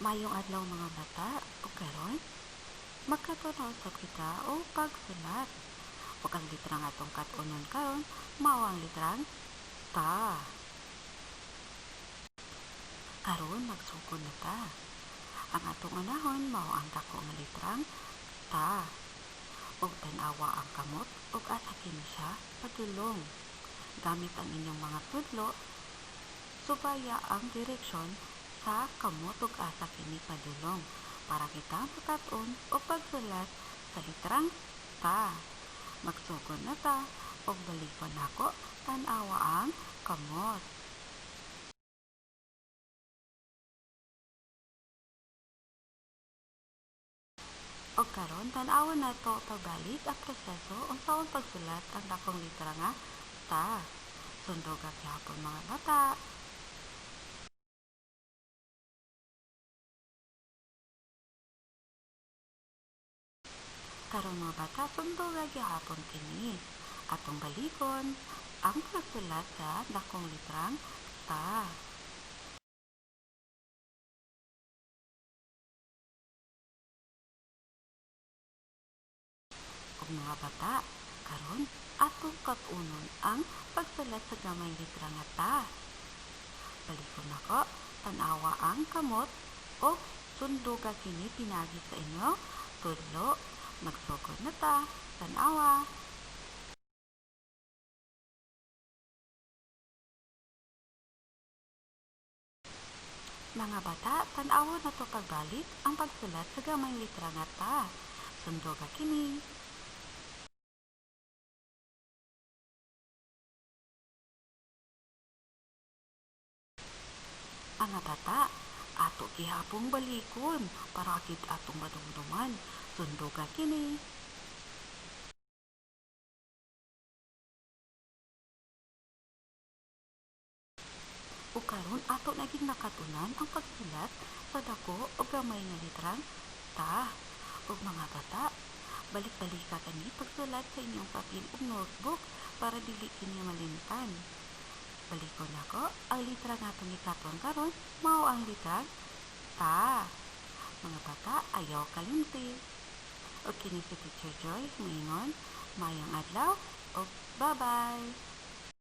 Mayong adlaw mga bata, o karon, magkatunaw sa kita o pagsulat. O ang litrang atong katunon karon, mao ang litrang ta. Karon magsugod na ta. Ang atong unahon mao ang dako nga litrang ta. Og tan-awa ang kamot og asa kini siya padulong. Gamit ang inyong mga tudlo, subaya ang direksyon sa kamot ug asa kini padulong para kita makat-on o pagsulat sa litrang ta. Magsugod na ta og balikon nako tan-awa ang kamot. Og karon tan-awa nato pagbalik ang proseso unsaon pagsulat ang dakong litra nga ta. Sundog at gyapon mga bata. Karon mga bata, sundog at gyapon kini. Atong balikon ang pagsulat sa dakong litrang ta. Og mga bata, karon atong kat-unon ang pagsulat sa gamay litra nga ta. Balikon nako, tan-awa ang kamot o sunduga kini pinagi sa inyo tudlo. Magsugod na ta, tan-awa. Mga bata, tan-awa na to pagbalik ang pagsulat sa gamay litra nga ta. Sunduga kini. Mga bata, ato gihapong balikon para gid atong madumduman. Sunduga kini. O karon ato naging nakatunan ang pagsulat sa dako o gamay nga litrang ta. Og mga bata, balik-balika kani pagsulat sa inyong papel o notebook para dili kini malimtan. Balikon nako, ang litra nga itong ikaton karon mao ang litrang ta. Mga bata, ayaw kalimti. O kini si Teacher Joy, maingon, mayong adlaw, o bye-bye!